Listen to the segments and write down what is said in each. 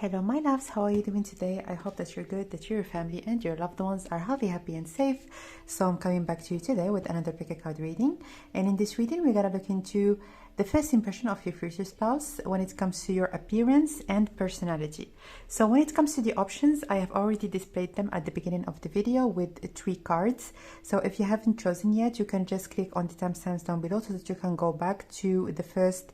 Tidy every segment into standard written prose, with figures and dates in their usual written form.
Hello my loves, how are you doing today? I hope that you're good, that your family and your loved ones are healthy, happy and safe. So I'm coming back to you today with another pick a card reading, and in this reading we're gonna look into the first impression of your future spouse when it comes to your appearance and personality. So when it comes to the options, I have already displayed them at the beginning of the video with 3 cards. So if you haven't chosen yet, you can just click on the timestamps down below so that you can go back to the first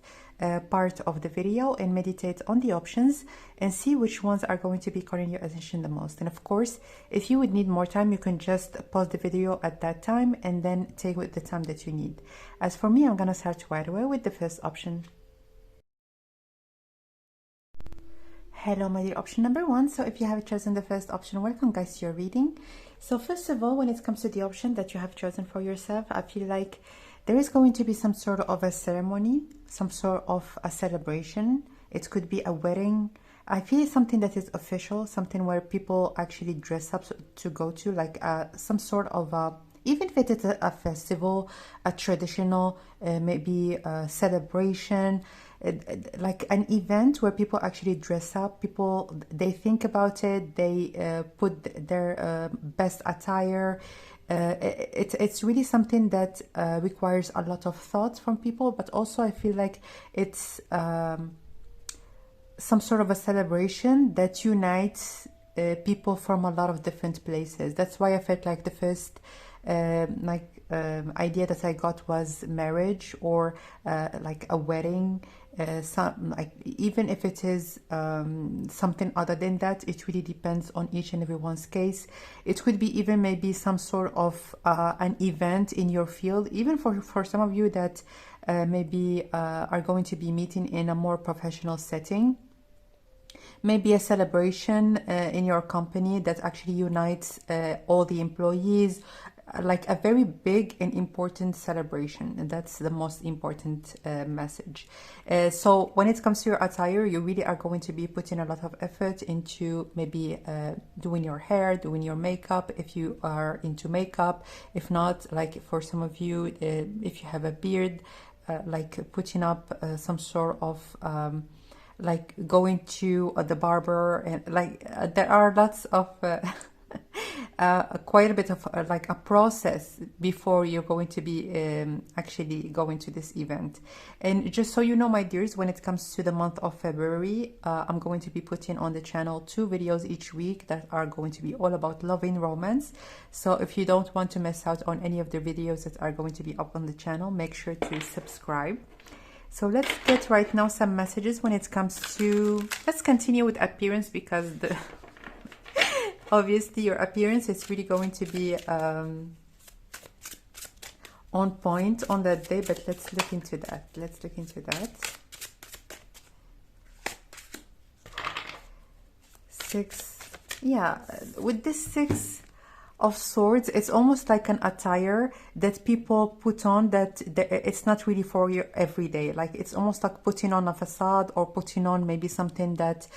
part of the video and meditate on the options and see which ones are going to be calling your attention the most. And of course, if you would need more time, you can just pause the video at that time and then take with the time that you need. As for me, I'm gonna start right away with the first option. Hello my dear, option number 1. So if you have chosen the first option, welcome guys to your reading. So first of all, when it comes to the option that you have chosen for yourself, I feel like there is going to be some sort of a ceremony, some sort of a celebration. It could be a wedding. I feel something that is official, something where people actually dress up to go to, like some sort of a, even if it is a festival, a traditional, maybe a celebration, like an event where people actually dress up. People, they think about it, they put their best attire. It's really something that requires a lot of thought from people, but also I feel like it's some sort of a celebration that unites people from a lot of different places. That's why I felt like the first idea that I got was marriage, or like a wedding. Like, even if it is something other than that, it really depends on each and everyone's case. It could be even maybe some sort of an event in your field, even for some of you that maybe are going to be meeting in a more professional setting. Maybe a celebration in your company that actually unites all the employees, like a very big and important celebration. And that's the most important message. So when it comes to your attire, you really are going to be putting a lot of effort into maybe doing your hair, doing your makeup, if you are into makeup. If not, like for some of you, if you have a beard, like putting up some sort of like going to the barber, and like there are lots of quite a bit of like a process before you're going to be actually going to this event. And just so you know, my dears, when it comes to the month of February, I'm going to be putting on the channel 2 videos each week that are going to be all about love and romance. So if you don't want to miss out on any of the videos that are going to be up on the channel, make sure to subscribe. So let's get right now some messages when it comes to, let's continue with appearance, because the obviously your appearance is really going to be on point on that day, but let's look into that. Let's look into that. 6, yeah, with this 6 of Swords, it's almost like an attire that people put on that it's not really for your everyday. Like, it's almost like putting on a facade, or putting on maybe something that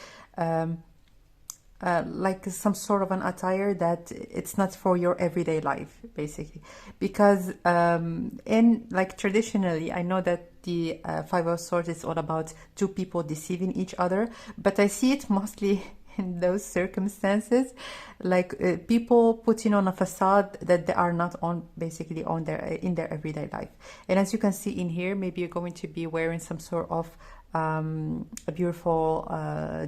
like some sort of an attire that it's not for your everyday life, basically. Because in, like, traditionally, I know that the 5 of Swords is all about 2 people deceiving each other, but I see it mostly in those circumstances, like people putting on a facade that they are not on, basically on their in their everyday life. And as you can see in here, maybe you're going to be wearing some sort of a beautiful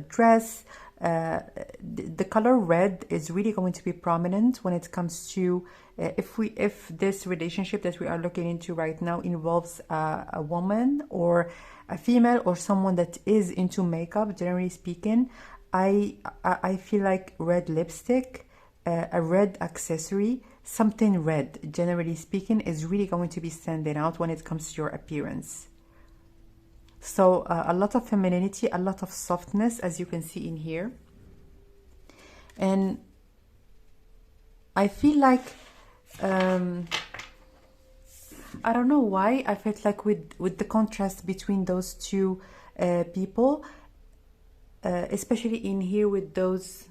dress. The color red is really going to be prominent when it comes to if this relationship that we are looking into right now involves a woman or a female, or someone that is into makeup, generally speaking. I feel like red lipstick, a red accessory, something red, generally speaking, is really going to be standing out when it comes to your appearance. So a lot of femininity, a lot of softness, as you can see in here. And I feel like, I don't know why, I felt like with the contrast between those 2 people, especially in here with those,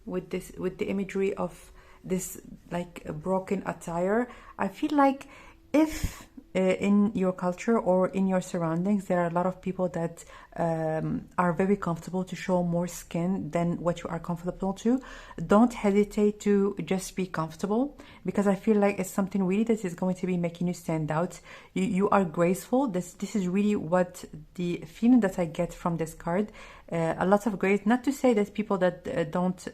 with the imagery of this like a broken attire, I feel like if in your culture or in your surroundings, there are a lot of people that are very comfortable to show more skin than what you are comfortable to. Don't hesitate to just be comfortable, because I feel like it's something really that is going to be making you stand out. You are graceful. This is really what the feeling that I get from this card. A lot of grace. Not to say that people that don't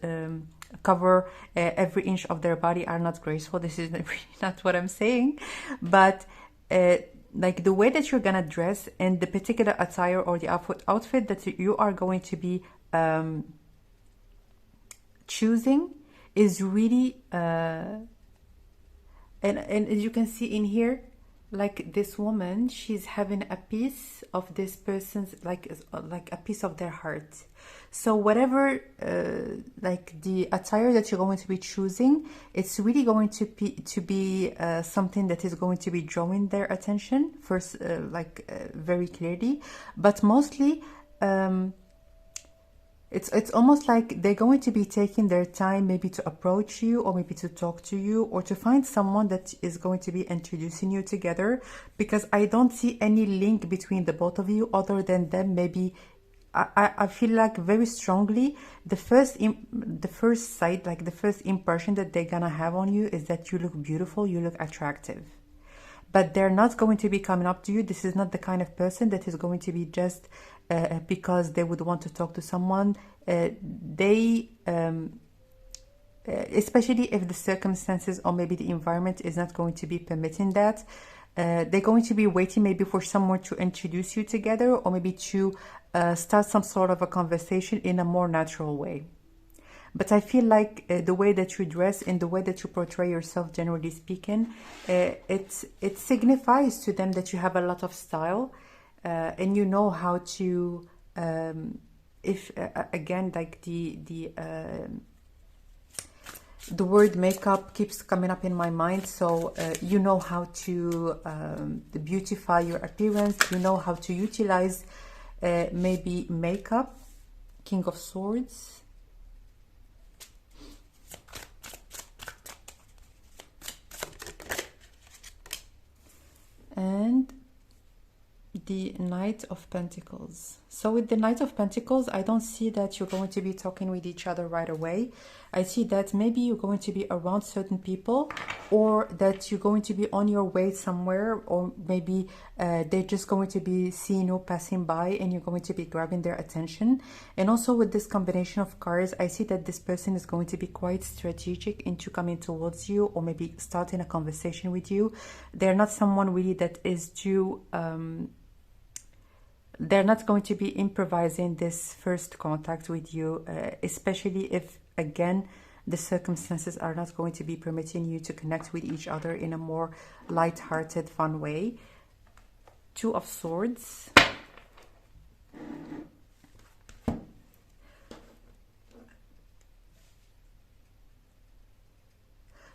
cover every inch of their body are not graceful. This is really not what I'm saying, but like the way that you're gonna dress and the particular attire or the outfit that you are going to be choosing is really and as you can see in here, like this woman, she's having a piece of this person's, like a piece of their heart. So whatever like the attire that you're going to be choosing, it's really going to be something that is going to be drawing their attention first, very clearly, but mostly it's almost like they're going to be taking their time, maybe to approach you, or maybe to talk to you, or to find someone that is going to be introducing you together, because I don't see any link between the both of you other than them. Maybe I feel like very strongly the first sight, like the first impression that they're gonna have on you is that you look beautiful, you look attractive. But they're not going to be coming up to you. This is not the kind of person that is going to be just because they would want to talk to someone. Especially if the circumstances or maybe the environment is not going to be permitting that, they're going to be waiting maybe for someone to introduce you together, or maybe to start some sort of a conversation in a more natural way. But I feel like the way that you dress and the way that you portray yourself, generally speaking, it signifies to them that you have a lot of style, and you know how to, again, like the word makeup keeps coming up in my mind. So you know how to beautify your appearance. You know how to utilize maybe makeup. King of Swords. And the Knight of Pentacles. So with the Knight of Pentacles, I don't see that you're going to be talking with each other right away. I see that maybe you're going to be around certain people, or that you're going to be on your way somewhere, or maybe they're just going to be seeing you passing by and you're going to be grabbing their attention. And also with this combination of cards, I see that this person is going to be quite strategic into coming towards you, or maybe starting a conversation with you. They're not someone really that is too they're not going to be improvising this first contact with you, especially if, again, the circumstances are not going to be permitting you to connect with each other in a more light-hearted, fun way. Two of Swords.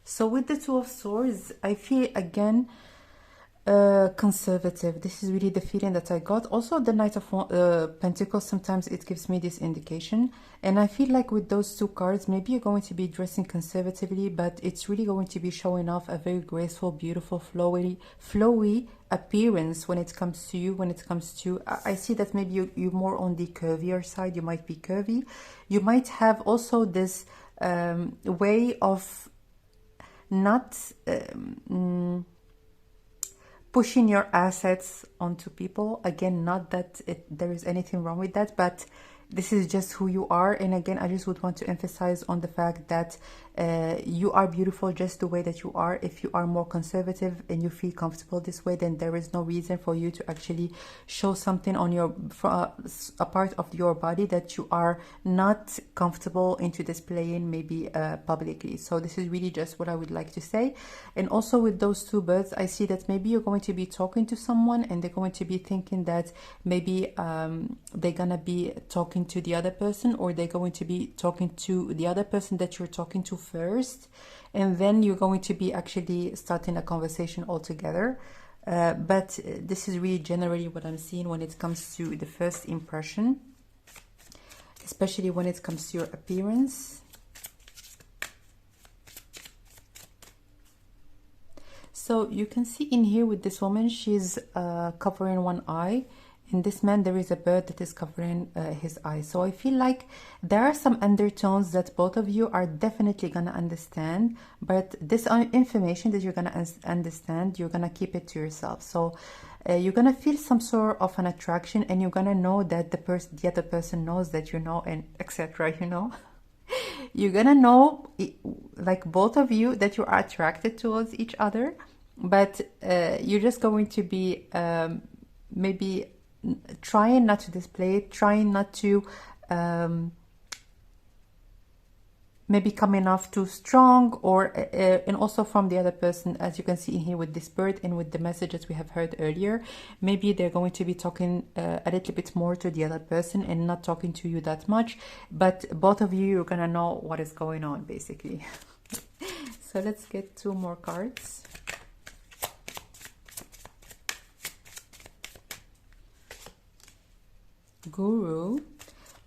So with the Two of Swords, I feel, again, conservative. This is really the feeling that I got. Also the Knight of Pentacles, sometimes it gives me this indication, and I feel like with those two cards, maybe you're going to be dressing conservatively, but it's really going to be showing off a very graceful, beautiful, flowy appearance when it comes to you. When it comes to, I see that maybe you're more on the curvier side. You might be curvy. You might have also this way of not pushing your assets onto people. Again, not that there is anything wrong with that, but this is just who you are. And again, I just would want to emphasize on the fact that you are beautiful just the way that you are. If you are more conservative and you feel comfortable this way, then there is no reason for you to actually show something on your a part of your body that you are not comfortable into displaying, maybe publicly. So this is really just what I would like to say. And also with those two birds, I see that maybe you're going to be talking to someone and they're going to be thinking that maybe they're gonna be talking to the other person, or they're going to be talking to the other person that you're talking to first, and then you're going to be actually starting a conversation altogether. But this is really generally what I'm seeing when it comes to the first impression, especially when it comes to your appearance. So you can see in here with this woman, she's covering one eye. In this man, there is a bird that is covering his eye. So I feel like there are some undertones that both of you are definitely going to understand. But this information that you're going to understand, you're going to keep it to yourself. So you're going to feel some sort of an attraction, and you're going to know that the other person knows that you know, and etc. You know. You're gonna know, like both of you, that you are attracted towards each other, but you're just going to be maybe trying not to display it, trying not to maybe coming off too strong, or and also from the other person, as you can see in here with this bird and with the messages we have heard earlier, maybe they're going to be talking a little bit more to the other person and not talking to you that much, but both of you, you're gonna know what is going on basically. So let's get 2 more cards. Guru.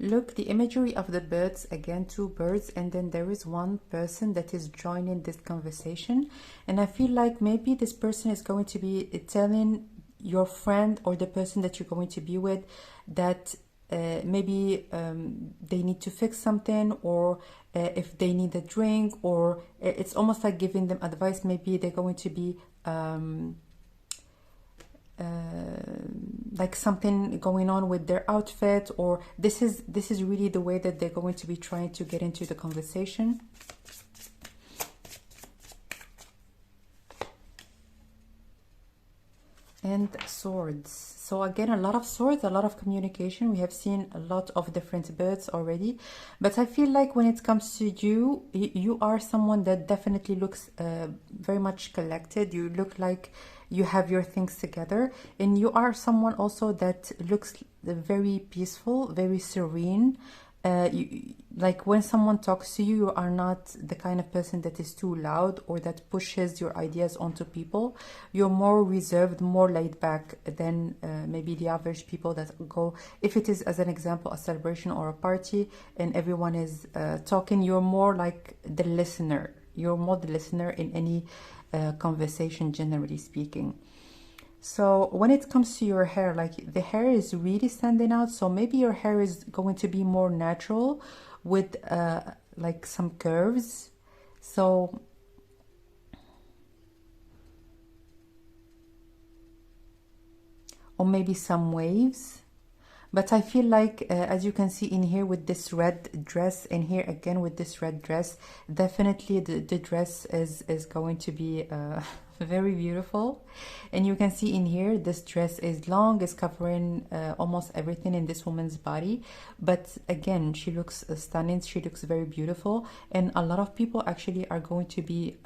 Look, the imagery of the birds, again 2 birds, and then there is one person that is joining this conversation, and I feel like maybe this person is going to be telling your friend or the person that you're going to be with that maybe they need to fix something, or if they need a drink, or it's almost like giving them advice. Maybe they're going to be like something going on with their outfit, or this is really the way that they're going to be trying to get into the conversation. And swords. So again, a lot of swords, a lot of communication. We have seen a lot of different birds already, but I feel like when it comes to you, you are someone that definitely looks very much collected. You look like you have your things together, and you are someone also that looks very peaceful, very serene. Like when someone talks to you, you are not the kind of person that is too loud or that pushes your ideas onto people. You're more reserved, more laid back than maybe the average people that go, if it is, as an example, a celebration or a party and everyone is talking, you're more like the listener. You're more the listener in any conversation, generally speaking. So when it comes to your hair, like the hair is really standing out. So maybe your hair is going to be more natural with like some curves. So or maybe some waves. But I feel like, as you can see in here with this red dress, and here again with this red dress, definitely the dress is going to be very beautiful. And you can see in here, this dress is long, is covering almost everything in this woman's body. But again, she looks stunning, she looks very beautiful. And a lot of people actually are going to be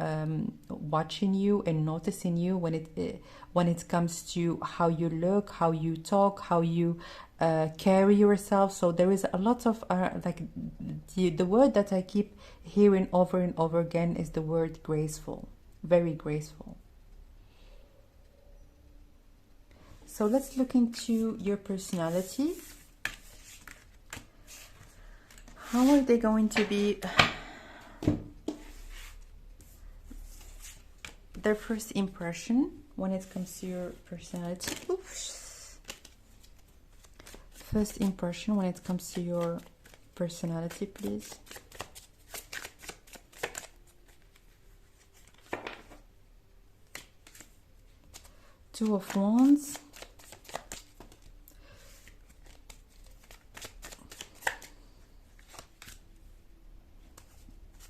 watching you and noticing you when it comes to how you look, how you talk, how you carry yourself. So there is a lot of like the word that I keep hearing over and over again is the word graceful. Very graceful. So let's look into your personality. How are they going to be? Their first impression when it comes to your personality. Oops. First impression when it comes to your personality, please. Two of Wands.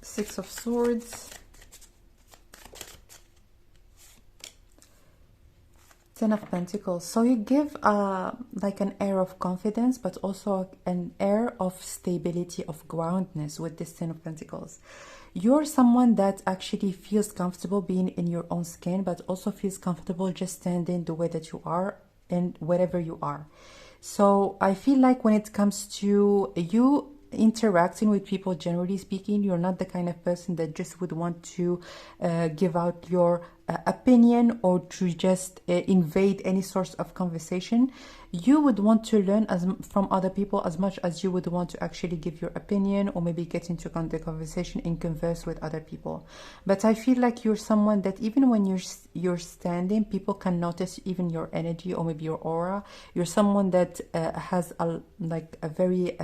Six of Swords. Ten of Pentacles. So you give like an air of confidence, but also an air of stability, of groundedness with this Ten of Pentacles. You're someone that actually feels comfortable being in your own skin, but also feels comfortable just standing the way that you are and wherever you are. So I feel like when it comes to you, interacting with people, generally speaking, you're not the kind of person that just would want to give out your opinion or to just invade any source of conversation. You would want to learn from other people as much as you would want to actually give your opinion or maybe get into the conversation and converse with other people. But I feel like you're someone that even when you're standing, people can notice even your energy or maybe your aura. You're someone that has a very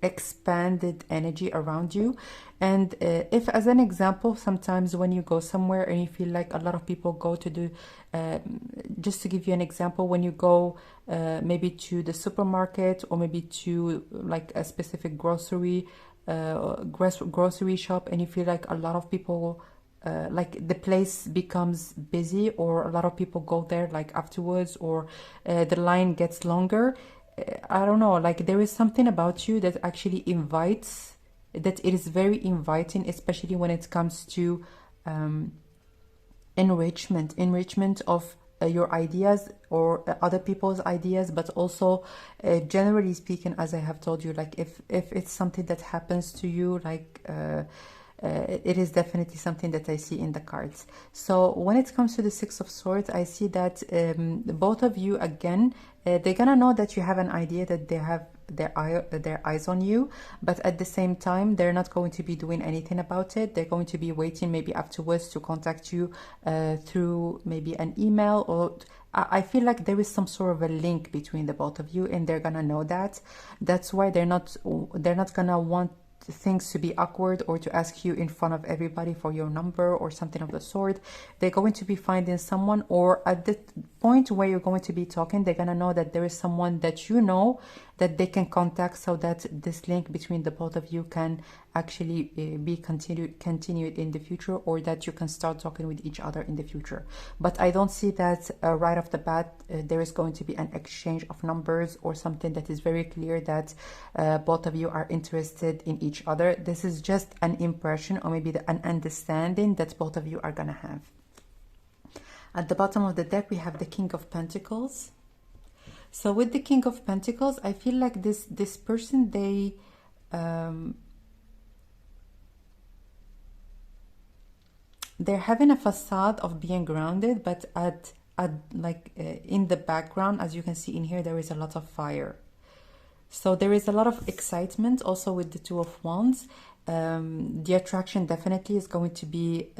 expanded energy around you. And if, as an example, sometimes when you go somewhere and you feel like a lot of people go to do, just to give you an example, when you go maybe to the supermarket or maybe to like a specific grocery shop, and you feel like a lot of people like the place becomes busy or a lot of people go there like afterwards, or the line gets longer. I don't know, like there is something about you that actually invites, that it is very inviting, especially when it comes to enrichment of your ideas or other people's ideas, but also generally speaking, as I have told you, like if it's something that happens to you, like it is definitely something that I see in the cards. So when it comes to the Six of Swords, I see that both of you, again, they're gonna know that you have an idea, that they have their eyes on you, but at the same time, they're not going to be doing anything about it. They're going to be waiting maybe afterwards to contact you through maybe an email, or I feel like there is some sort of a link between the both of you, and they're gonna know that. That's why they're not gonna want things to be awkward or to ask you in front of everybody for your number or something of the sort. They're going to be finding someone, or at the point where you're going to be talking, they're gonna know that there is someone that you know that they can contact, so that this link between the both of you can actually be continued in the future, or that you can start talking with each other in the future. But I don't see that right off the bat there is going to be an exchange of numbers or something that is very clear that both of you are interested in each other. This is just an impression, or maybe an understanding that both of you are gonna have. At the bottom of the deck, we have the King of Pentacles. So with the King of Pentacles, I feel like this person, they're having a facade of being grounded, but in the background, as you can see in here, there is a lot of fire. So there is a lot of excitement also with the Two of Wands. The attraction definitely is going to be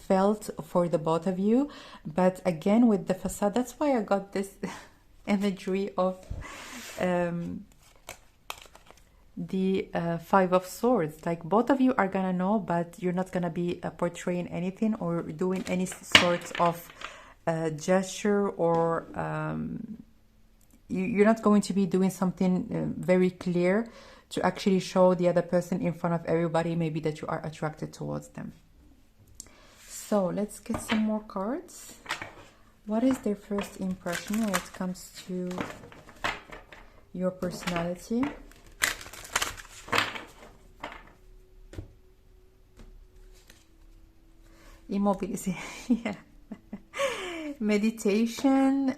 felt for the both of you. But again, with the facade, that's why I got this imagery of the Five of Swords. Like both of you are gonna know, but you're not gonna be portraying anything or doing any sort of gesture, or you're not going to be doing something very clear to actually show the other person in front of everybody maybe that you are attracted towards them. So let's get some more cards. What is their first impression when it comes to your personality? Immobility. Yeah. Meditation,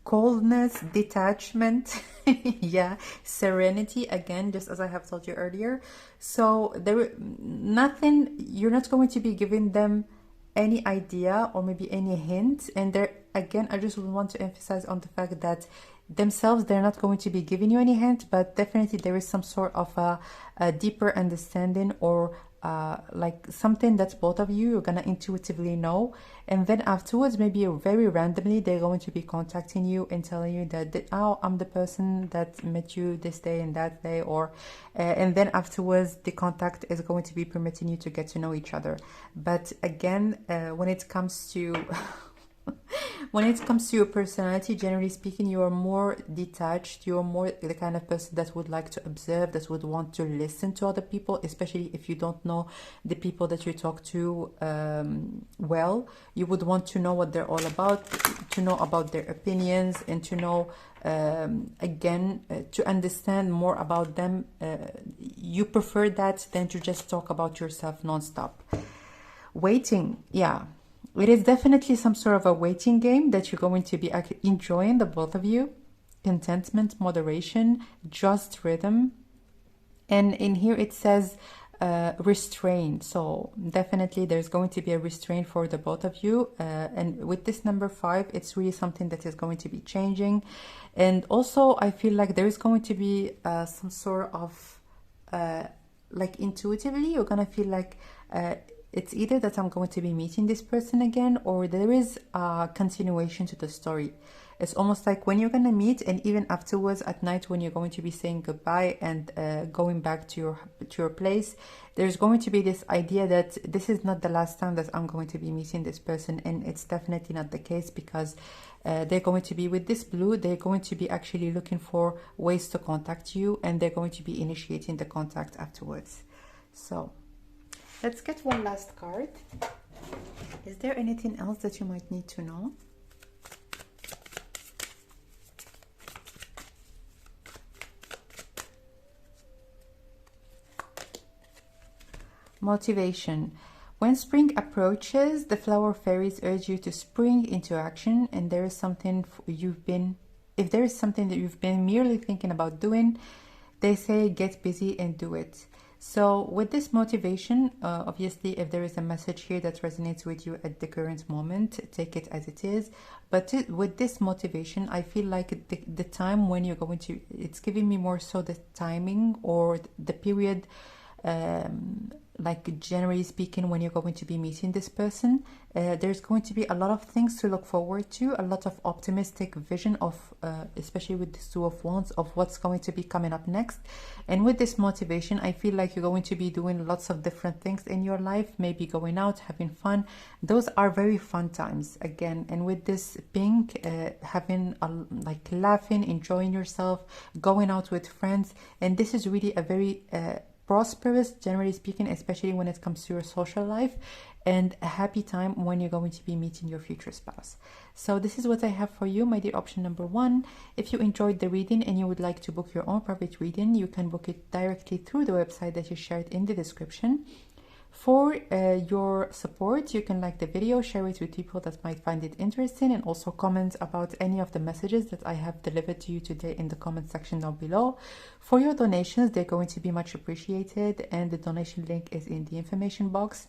coldness, detachment. Yeah, serenity, again, just as I have told you earlier. So you're not going to be giving them any idea or maybe any hint. And there again, I just want to emphasize on the fact that themselves, they're not going to be giving you any hint, but definitely there is some sort of a deeper understanding, or like something that both of you are gonna intuitively know. And then afterwards, maybe very randomly, they're going to be contacting you and telling you that oh, I'm the person that met you this day and that day, or and then afterwards the contact is going to be permitting you to get to know each other. But again, when it comes to when it comes to your personality, generally speaking, you are more detached. You're more the kind of person that would like to observe, that would want to listen to other people, especially if you don't know the people that you talk to well. You would want to know what they're all about, to know about their opinions, and to know, to understand more about them. You prefer that than to just talk about yourself nonstop. Waiting, yeah. It is definitely some sort of a waiting game that you're going to be enjoying, the both of you. Contentment, moderation, just rhythm. And in here it says restraint. So definitely there's going to be a restraint for the both of you. And with this number 5, it's really something that is going to be changing. And also I feel like there is going to be some sort of like intuitively you're gonna feel like it's either that I'm going to be meeting this person again, or there is a continuation to the story. It's almost like when you're going to meet, and even afterwards at night when you're going to be saying goodbye and going back to your place, there's going to be this idea that this is not the last time that I'm going to be meeting this person. And it's definitely not the case, because they're going to be with this blue, they're going to be actually looking for ways to contact you, and they're going to be initiating the contact afterwards. So let's get one last card. Is there anything else that you might need to know? Motivation. When spring approaches, the flower fairies urge you to spring into action, and there is something if there is something that you've been merely thinking about doing, they say get busy and do it. So with this motivation, obviously, if there is a message here that resonates with you at the current moment, take it as it is. But with this motivation, I feel like the time when you're going to, it's giving me more so the timing or the period, like generally speaking, when you're going to be meeting this person, there's going to be a lot of things to look forward to, a lot of optimistic vision of, especially with this 2 of Wands, of what's going to be coming up next. And with this motivation, I feel like you're going to be doing lots of different things in your life, maybe going out, having fun. Those are very fun times again. And with this pink, having like laughing, enjoying yourself, going out with friends. And this is really a very prosperous, generally speaking, especially when it comes to your social life, and a happy time when you're going to be meeting your future spouse. So this is what I have for you, my dear option number 1. If you enjoyed the reading and you would like to book your own private reading, you can book it directly through the website that is shared in the description. For your support, you can like the video, share it with people that might find it interesting, and also comment about any of the messages that I have delivered to you today in the comment section down below. For your donations, they're going to be much appreciated, and the donation link is in the information box.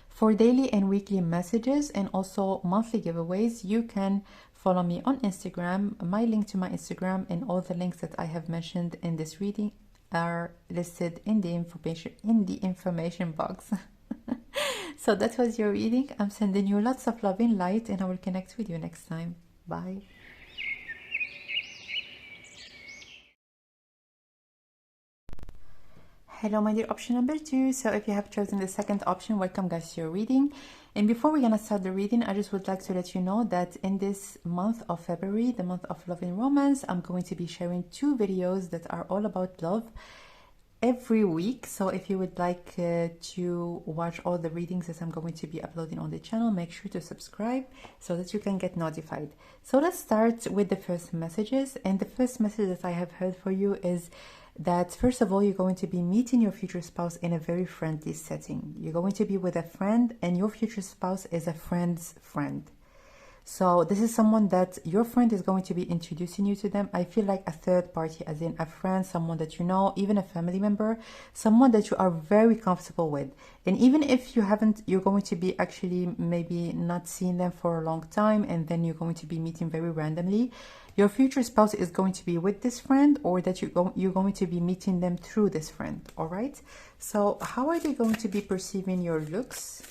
For daily and weekly messages and also monthly giveaways, you can follow me on Instagram. My link to my Instagram and all the links that I have mentioned in this reading are listed in the information box. So that was your reading. I'm sending you lots of love and light, and I will connect with you next time. Bye. Hello, my dear option number 2. So if you have chosen the second option, welcome guys to your reading. And before we're gonna start the reading, I just would like to let you know that in this month of February, the month of love and romance, I'm going to be sharing 2 videos that are all about love every week. So if you would like to watch all the readings that I'm going to be uploading on the channel, make sure to subscribe so that you can get notified. So let's start with the first messages. And the first message that I have heard for you is that first of all, you're going to be meeting your future spouse in a very friendly setting. You're going to be with a friend, and your future spouse is a friend's friend. So this is someone that your friend is going to be introducing you to them. I feel like a third party, as in a friend, someone that you know, even a family member, someone that you are very comfortable with. And even if you haven't, you're going to be actually maybe not seeing them for a long time, and then you're going to be meeting very randomly. Your future spouse is going to be with this friend, or that you're going to be meeting them through this friend. All right. So how are they going to be perceiving your looks?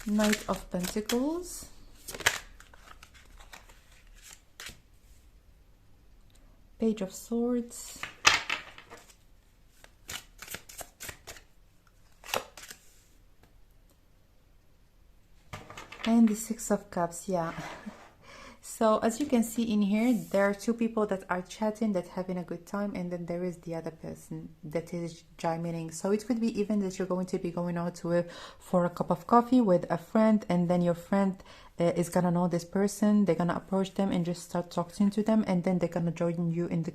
Knight of Pentacles, Page of Swords, and the Six of Cups. Yeah. So as you can see in here, there are 2 people that are chatting, that having a good time, and then there is the other person that is chiming in. So it could be even that you're going to be going out for a cup of coffee with a friend, and then your friend is gonna know this person. They're gonna approach them and just start talking to them, and then they're gonna join you in the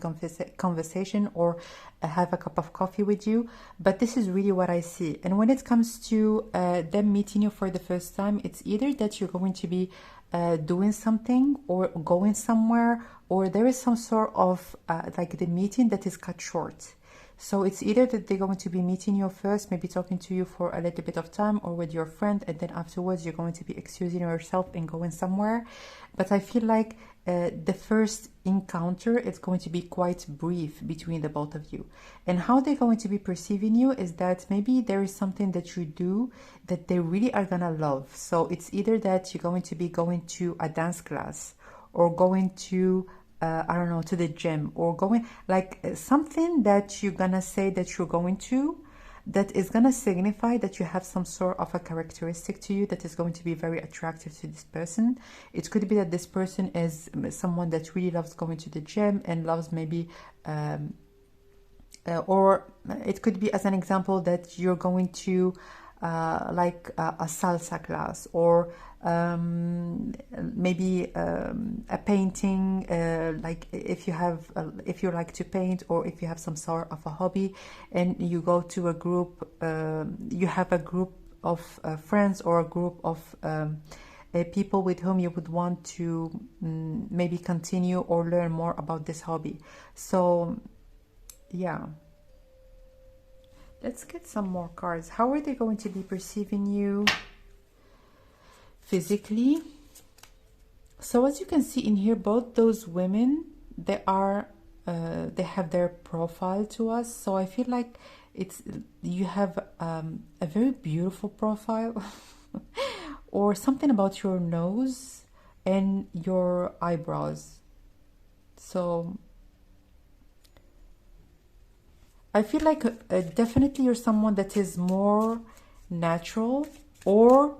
conversation, or have a cup of coffee with you. But this is really what I see. And when it comes to them meeting you for the first time, it's either that you're going to be doing something or going somewhere, or there is some sort of like the meeting that is cut short. So it's either that they're going to be meeting you first, maybe talking to you for a little bit of time, or with your friend, and then afterwards you're going to be excusing yourself and going somewhere. But I feel like the first encounter is going to be quite brief between the both of you. And how they're going to be perceiving you is that maybe there is something that you do that they really are gonna love. So it's either that you're going to be going to a dance class, or going to I don't know, to the gym, or going like something that you're gonna say that you're going to, that is gonna signify that you have some sort of a characteristic to you that is going to be very attractive to this person. It could be that this person is someone that really loves going to the gym and loves maybe or it could be, as an example, that you're going to like a salsa class, or maybe a painting, like if you like to paint, or if you have some sort of a hobby and you go to a group, you have a group of friends, or a group of people with whom you would want to maybe continue or learn more about this hobby. So yeah, let's get some more cards. How are they going to be perceiving you physically? So as you can see in here, both those women, they have their profile to us. So I feel like you have a very beautiful profile or something about your nose and your eyebrows. So I feel like definitely you're someone that is more natural, or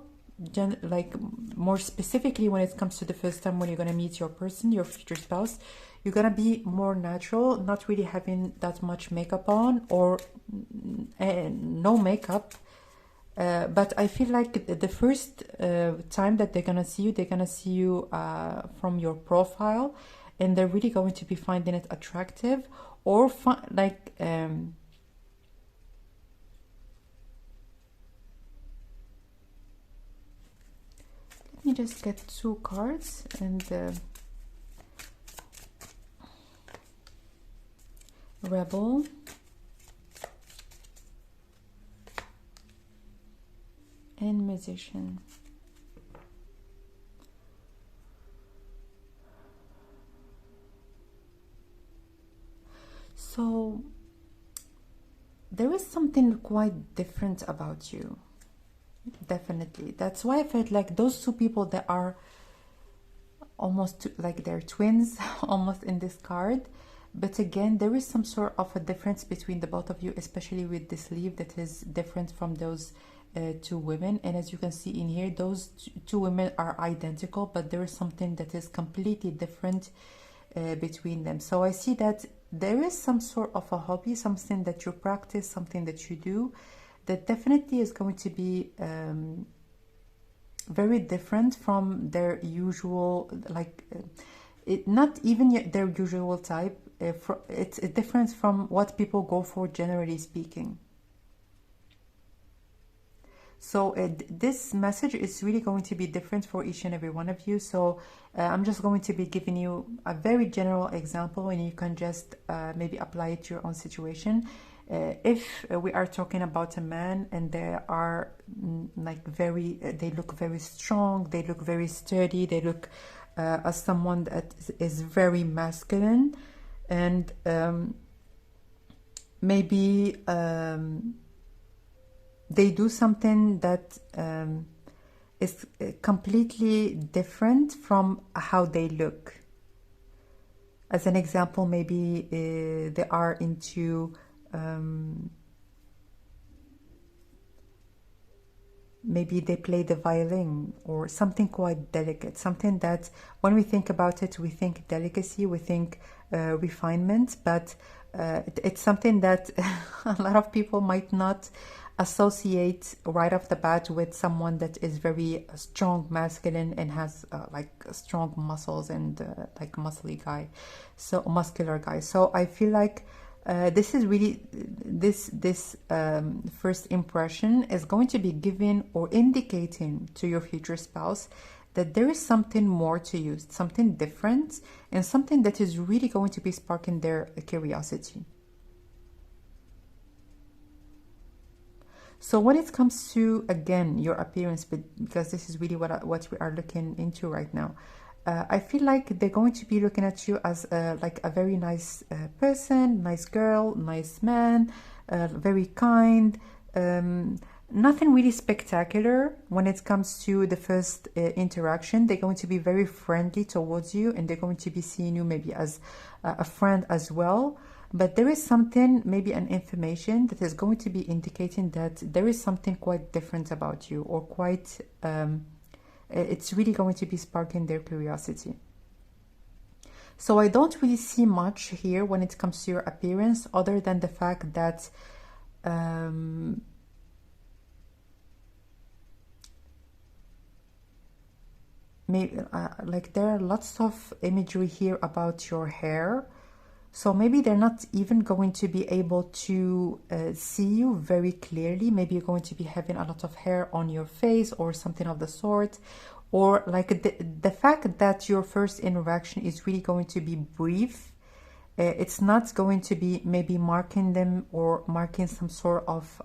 like more specifically when it comes to the first time when you're going to meet your person, your future spouse, you're going to be more natural, not really having that much makeup on, or no makeup. But I feel like the first time that they're going to see you from your profile, and they're really going to be finding it attractive, or like let me just get 2 cards, and Rebel and Musician. So there is something quite different about you. Definitely. That's why I felt like those 2 people that are almost like they're twins, almost in this card. But again, there is some sort of a difference between the both of you, especially with this leaf that is different from those 2 women. And as you can see in here, those 2 women are identical, but there is something that is completely different between them. So I see that there is some sort of a hobby, something that you practice, something that you do, that definitely is going to be very different from their usual, like not even their usual type. It's different from what people go for, generally speaking. So this message is really going to be different for each and every one of you. So I'm just going to be giving you a very general example, and you can just maybe apply it to your own situation. If we are talking about a man, and they are like they look very strong, they look very sturdy, they look as someone that is very masculine, and maybe they do something that is completely different from how they look. As an example, maybe they are into maybe they play the violin or something quite delicate, something that when we think about it, we think delicacy, we think refinement, but it's something that a lot of people might not associate right off the bat with someone that is very strong, masculine, and has like strong muscles and like muscly guy, so muscular guy. So I feel like this is really this first impression is going to be given or indicating to your future spouse that there is something more to you, something different, and something that is really going to be sparking their curiosity. So when it comes to, again, your appearance, because this is really what we are looking into right now, I feel like they're going to be looking at you as like a very nice person, nice girl, nice man, very kind. Nothing really spectacular when it comes to the first interaction. They're going to be very friendly towards you, and they're going to be seeing you maybe as a friend as well. But there is something, maybe an information that is going to be indicating that there is something quite different about you, or quite, it's really going to be sparking their curiosity. So I don't really see much here when it comes to your appearance, other than the fact that maybe like there are lots of imagery here about your hair. So maybe they're not even going to be able to see you very clearly. Maybe you're going to be having a lot of hair on your face or something of the sort. Or like the fact that your first interaction is really going to be brief. It's not going to be maybe marking them or marking some sort of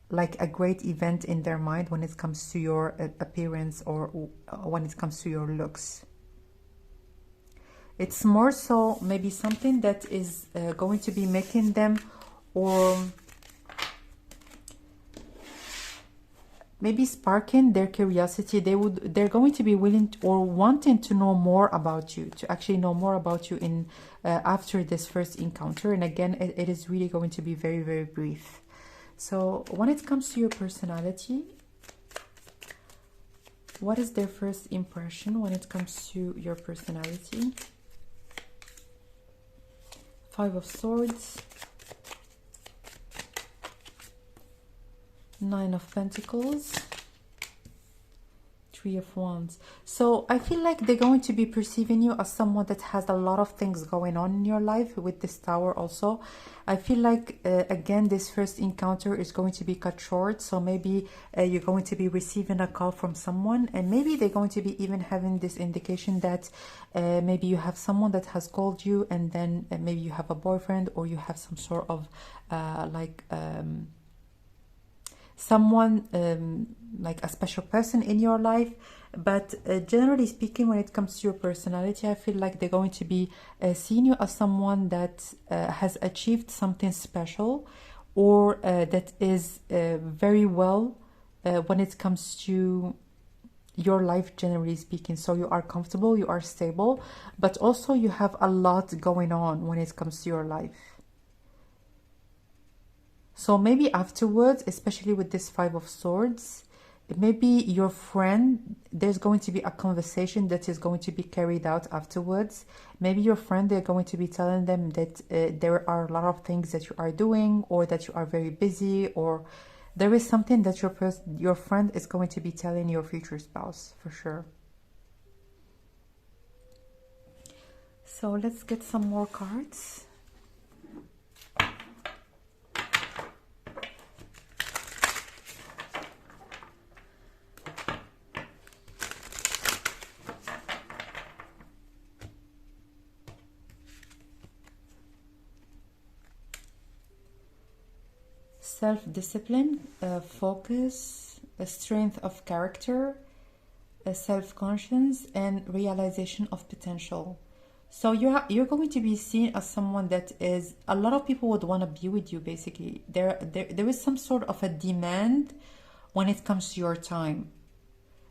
like a great event in their mind when it comes to your appearance, or when it comes to your looks. It's more so maybe something that is going to be making them, or maybe sparking their curiosity. They're going to be willing or wanting to know more about you, to actually know more about you in after this first encounter. And again, it is really going to be very, very brief. So when it comes to your personality, what is their first impression when it comes to your personality? Five of Swords, Nine of Pentacles, Three of Wands. So I feel like they're going to be perceiving you as someone that has a lot of things going on in your life. With this Tower also, I feel like again, this first encounter is going to be cut short. So maybe you're going to be receiving a call from someone, and maybe they're going to be even having this indication that maybe you have someone that has called you, and then maybe you have a boyfriend, or you have some sort of someone like a special person in your life. But generally speaking, when it comes to your personality, I feel like they're going to be seeing you as someone that has achieved something special, or that is very well when it comes to your life, generally speaking. So you are comfortable, you are stable, but also you have a lot going on when it comes to your life. So maybe afterwards, especially with this Five of Swords, maybe your friend, there's going to be a conversation that is going to be carried out afterwards. Maybe your friend, they're going to be telling them that there are a lot of things that you are doing, or that you are very busy, or there is something that your friend is going to be telling your future spouse, for sure. So let's get some more cards. Self-discipline, focus, a strength of character, a self-conscience, and realization of potential. So you're going to be seen as someone that is, a lot of people would want to be with you, basically. There is some sort of a demand when it comes to your time.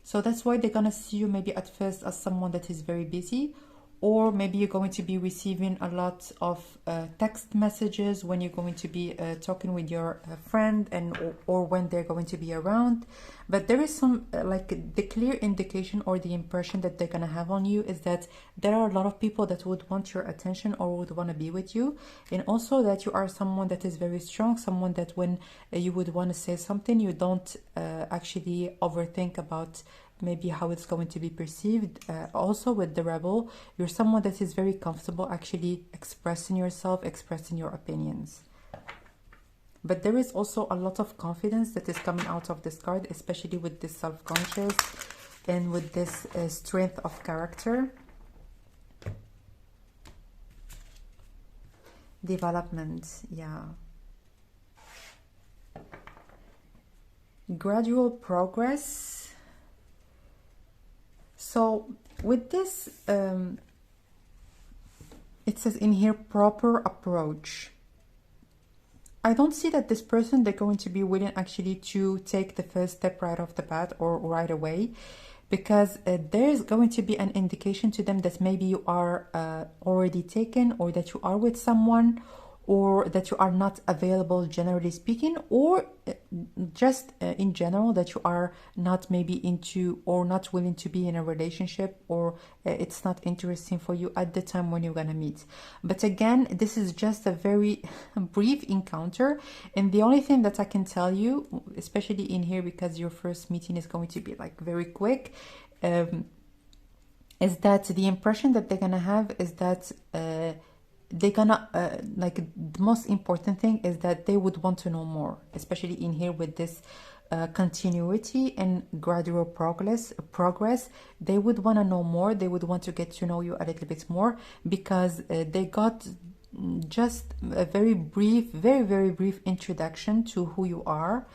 So that's why they're going to see you maybe at first as someone that is very busy, or maybe you're going to be receiving a lot of text messages when you're going to be talking with your friend, and or when they're going to be around. But there is some like the clear indication or the impression that they're going to have on you is that there are a lot of people that would want your attention or would want to be with you, and also that you are someone that is very strong, someone that when you would want to say something, you don't actually overthink about maybe how it's going to be perceived. Also with the rebel, you're someone that is very comfortable actually expressing yourself, expressing your opinions. But there is also a lot of confidence that is coming out of this card, especially with this self-conscious and with this strength of character. Development, yeah. Gradual progress. So with this, it says in here, proper approach. I don't see that this person, they're going to be willing actually to take the first step right off the bat or right away, because there's going to be an indication to them that maybe you are already taken, or that you are with someone, or that you are not available, generally speaking, or just in general that you are not maybe into or not willing to be in a relationship, or it's not interesting for you at the time when you're gonna meet. But again, this is just a very brief encounter, and the only thing that I can tell you, especially in here because your first meeting is going to be like very quick, is that the impression that they're gonna have is that they're gonna like the most important thing is that they would want to know more, especially in here with this continuity and gradual progress. They would want to know more, they would want to get to know you a little bit more, because they got just a very brief, very brief introduction to who you are,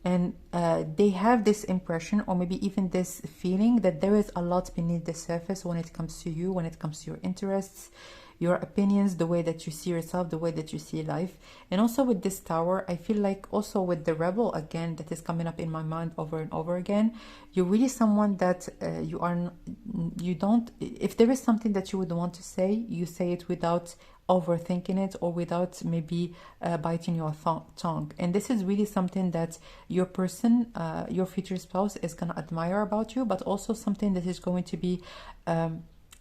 and they have this impression, or maybe even this feeling, that there is a lot beneath the surface when it comes to you, when it comes to your interests, your opinions, the way that you see yourself, the way that you see life. And also with this Tower, I feel like also with the Rebel again that is coming up in my mind over and over again, you're really someone that you don't, if there is something that you would want to say, you say it without overthinking it, or without maybe biting your tongue. And this is really something that your person, your future spouse, is going to admire about you, but also something that is going to be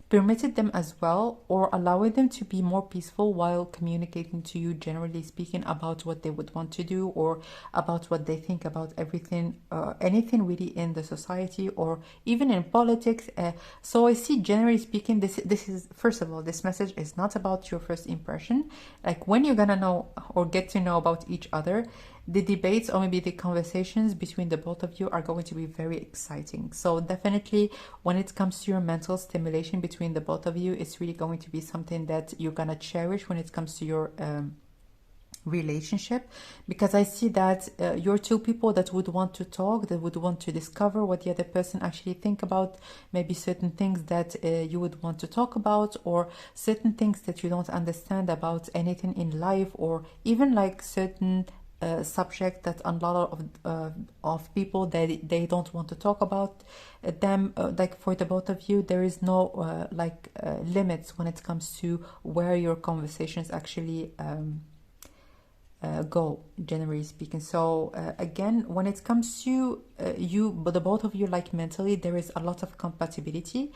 permitted them as well, or allowing them to be more peaceful while communicating to you, generally speaking, about what they would want to do, or about what they think about everything, anything really in the society, or even in politics. So I see, generally speaking, this is, first of all, this message is not about your first impression. Like when you're gonna know or get to know about each other, the debates or maybe the conversations between the both of you are going to be very exciting. So definitely when it comes to your mental stimulation between the both of you, it's really going to be something that you're gonna cherish when it comes to your relationship, because I see that you're two people that would want to talk, that would want to discover what the other person actually think about, maybe certain things that you would want to talk about, or certain things that you don't understand about anything in life, or even like certain subject that a lot of people they don't want to talk about them. Like for the both of you, there is no limits when it comes to where your conversations actually go, generally speaking. So again, when it comes to but the both of you, like mentally, there is a lot of compatibility,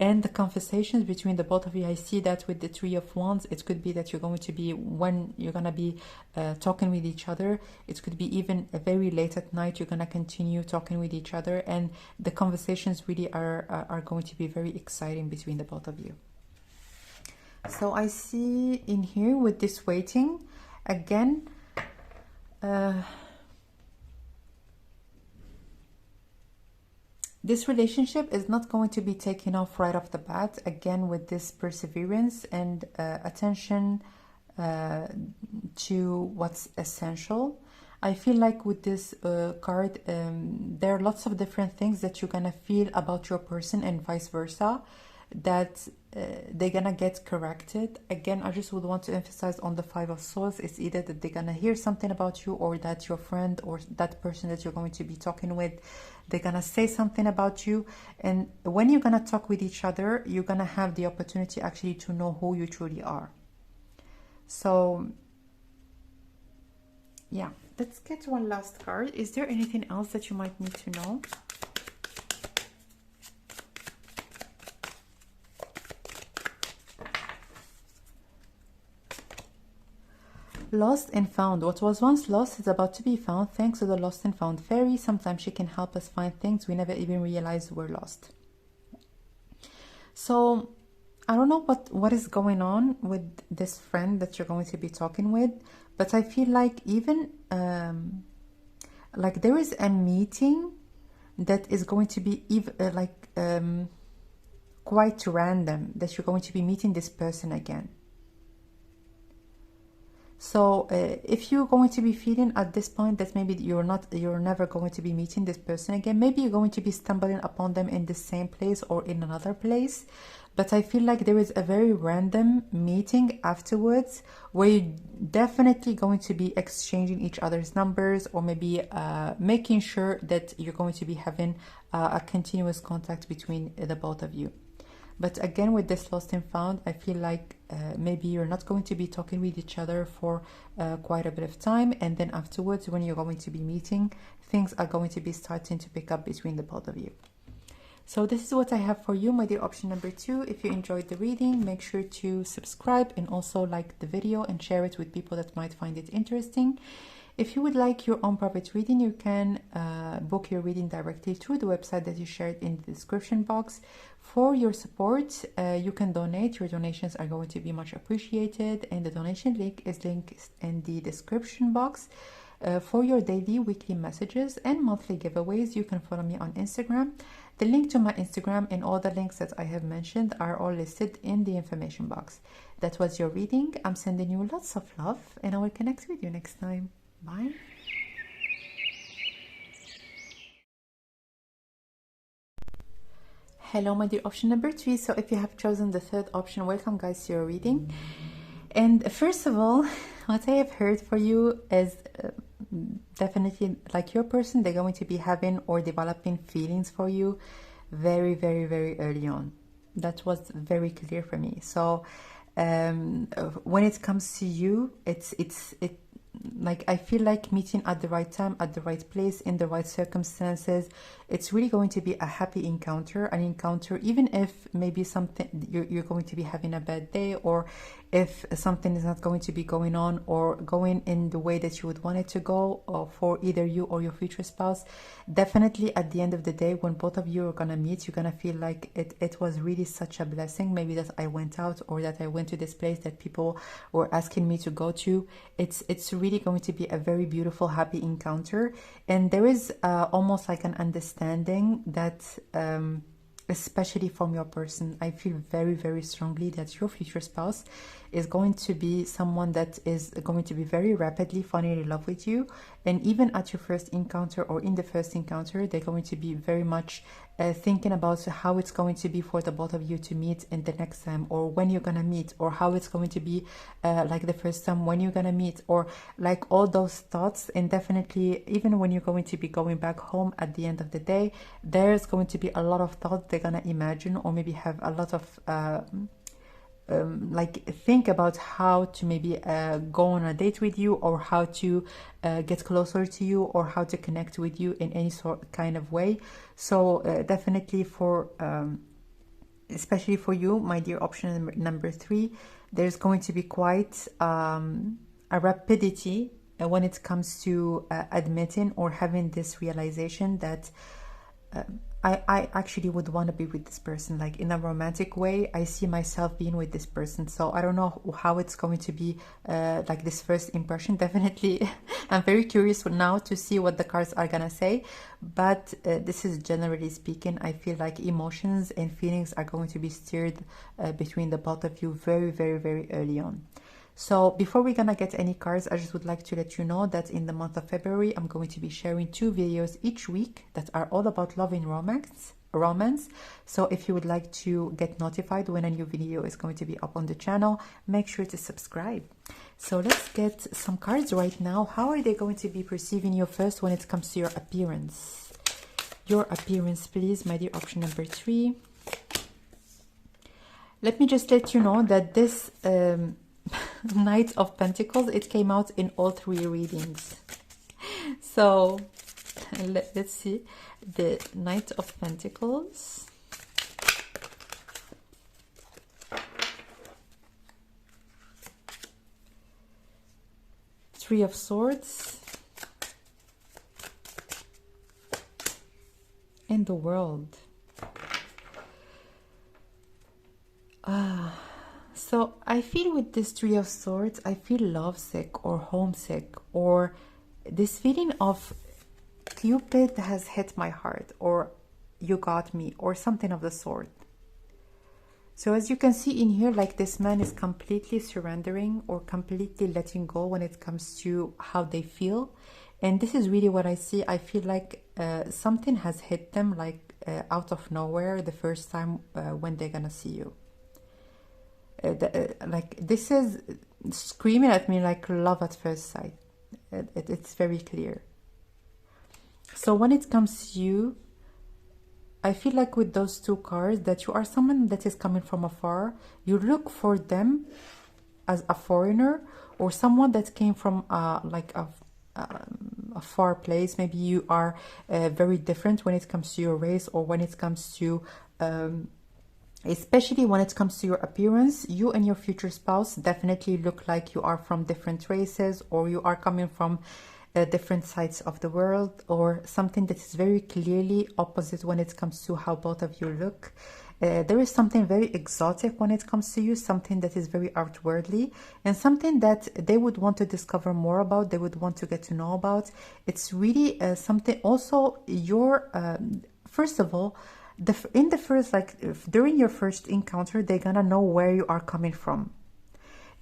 and the conversations between the both of you, I see that with the Three of Wands, it could be that you're going to be, when you're gonna be talking with each other, it could be even very late at night, you're gonna continue talking with each other, and the conversations really are going to be very exciting between the both of you. So I see in here with this waiting, again, this relationship is not going to be taken off right off the bat, again with this perseverance and attention to what's essential. I feel like with this card, there are lots of different things that you're gonna feel about your person, and vice versa. that they're gonna get corrected. Again, I just would want to emphasize on the Five of Swords. It's either that they're gonna hear something about you, or that your friend or that person that you're going to be talking with, they're gonna say something about you. And when you're gonna talk with each other, you're gonna have the opportunity actually to know who you truly are. So yeah, let's get one last card. Is there anything else that you might need to know? Lost and found. What was once lost is about to be found thanks to the lost and found fairy. Sometimes she can help us find things we never even realized were lost. So I don't know what is going on with this friend that you're going to be talking with, but I feel like even like there is a meeting that is going to be quite random, that you're going to be meeting this person again. So if you're going to be feeling at this point that maybe you're never going to be meeting this person again, maybe you're going to be stumbling upon them in the same place or in another place, but I feel like there is a very random meeting afterwards where you're definitely going to be exchanging each other's numbers, or maybe making sure that you're going to be having a continuous contact between the both of you. But again, with this lost and found, I feel like maybe you're not going to be talking with each other for quite a bit of time. And then afterwards, when you're going to be meeting, things are going to be starting to pick up between the both of you. So this is what I have for you, my dear option number 2. If you enjoyed the reading, make sure to subscribe and also like the video and share it with people that might find it interesting. If you would like your own private reading, you can book your reading directly through the website that you shared in the description box. For your support, you can donate. Your donations are going to be much appreciated, and the donation link is linked in the description box. For your daily, weekly messages and monthly giveaways, you can follow me on Instagram. The link to my Instagram and all the links that I have mentioned are all listed in the information box. That was your reading. I'm sending you lots of love, and I will connect with you next time. Bye. Hello, my dear option number 3. So if you have chosen the third option, welcome guys to your reading. And first of all, what I have heard for you is definitely like your person, they're going to be having or developing feelings for you very, very, very early on. That was very clear for me. So when it comes to you, it like I feel like meeting at the right time, at the right place, in the right circumstances. It's really going to be a happy encounter, an encounter, even if maybe something you're going to be having a bad day, or if something is not going to be going on or going in the way that you would want it to go, or for either you or your future spouse. Definitely at the end of the day, when both of you are gonna meet, you're gonna feel like it was really such a blessing, maybe that I went out, or that I went to this place that people were asking me to go to. It's really going to be a very beautiful, happy encounter. And there is almost like an understanding that especially from your person, I feel very, very strongly that your future spouse is going to be someone that is going to be very rapidly falling in love with you. And even at your first encounter, or in the first encounter, they're going to be very much thinking about how it's going to be for the both of you to meet in the next time, or when you're gonna meet, or how it's going to be like the first time when you're gonna meet, or like all those thoughts. And definitely even when you're going to be going back home at the end of the day, there's going to be a lot of thoughts they're gonna imagine, or maybe have a lot of like think about how to maybe go on a date with you, or how to get closer to you, or how to connect with you in any sort kind of way. So definitely for especially for you, my dear option number 3, there's going to be quite a rapidity when it comes to admitting or having this realization that I actually would want to be with this person, like in a romantic way. I see myself being with this person. So I don't know how it's going to be like this first impression. Definitely I'm very curious now to see what the cards are gonna say, but this is generally speaking, I feel like emotions and feelings are going to be stirred between the both of you very, very, very early on. So before we're gonna get any cards, I just would like to let you know that in the month of February, I'm going to be sharing 2 videos each week that are all about love and romance. romance. So if you would like to get notified when a new video is going to be up on the channel, make sure to subscribe. So let's get some cards right now. How are they going to be perceiving you first when it comes to your appearance? Your appearance, please, my dear. Option number 3. Let me just let you know that this Knight of Pentacles, it came out in all 3 readings. So let's see. The Knight of Pentacles, Three of Swords, and the World. So I feel with this Three of Swords, I feel lovesick or homesick, or this feeling of Cupid has hit my heart, or you got me, or something of the sort. So as you can see in here, like this man is completely surrendering or completely letting go when it comes to how they feel. And this is really what I see. I feel like something has hit them, like out of nowhere the first time when they're gonna see you. Like this is screaming at me like love at first sight. It's very clear. So when it comes to you, I feel like with those 2 cards that you are someone that is coming from afar. You look for them as a foreigner, or someone that came from like a far place. Maybe you are very different when it comes to your race, or when it comes to especially when it comes to your appearance. You and your future spouse definitely look like you are from different races, or you are coming from different sides of the world, or something that is very clearly opposite when it comes to how both of you look. There is something very exotic when it comes to you, something that is very outwardly, and something that they would want to discover more about, they would want to get to know about. It's really something also your first of all, in the first, like during your first encounter, they're gonna know where you are coming from.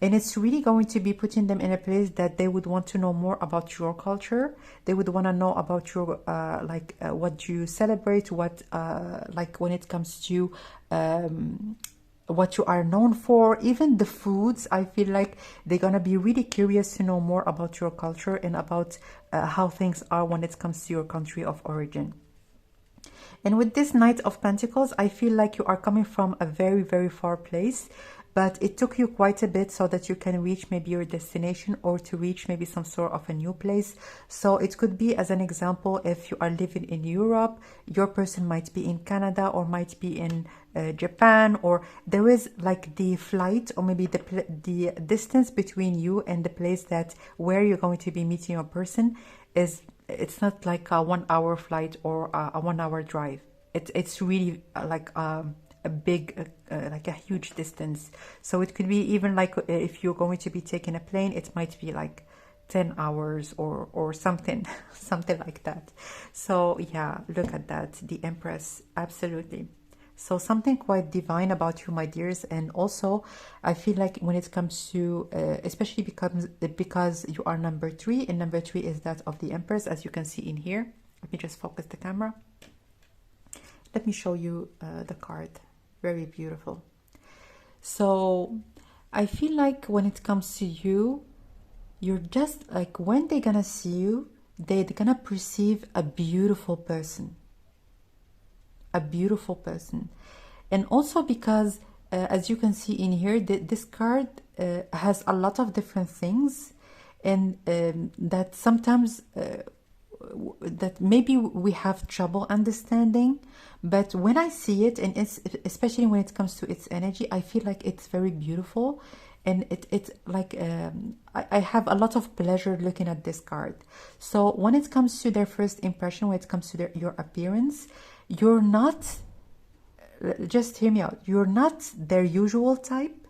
And it's really going to be putting them in a place that they would want to know more about your culture. They would want to know about your, what you celebrate, what, like when it comes to what you are known for, even the foods. I feel like they're going to be really curious to know more about your culture and about how things are when it comes to your country of origin. And with this Knight of Pentacles, I feel like you are coming from a very, very far place, but it took you quite a bit so that you can reach maybe your destination, or to reach maybe some sort of a new place. So it could be, as an example, if you are living in Europe, your person might be in Canada, or might be in Japan, or there is like the flight, or maybe the distance between you and the place that where you're going to be meeting your person is, it's not like a 1 hour flight or a 1 hour drive. It's really like a big, like a huge distance. So it could be even like if you're going to be taking a plane, it might be like 10 hours or something, something like that. So yeah, look at that, the Empress, absolutely. So something quite divine about you, my dears. And also I feel like when it comes to especially because you are number 3, and number 3 is that of the Empress, as you can see in here. Let me just focus the camera. Let me show you the card. Very beautiful. So I feel like when it comes to you, you're just like, when they're gonna see you, they're gonna perceive a beautiful person. A beautiful person. And also because as you can see in here, this card has a lot of different things, and that sometimes that maybe we have trouble understanding. But when I see it, and it's especially when it comes to its energy, I feel like it's very beautiful. And it's like I have a lot of pleasure looking at this card. So when it comes to their first impression, when it comes to your appearance, you're not, just hear me out, you're not their usual type,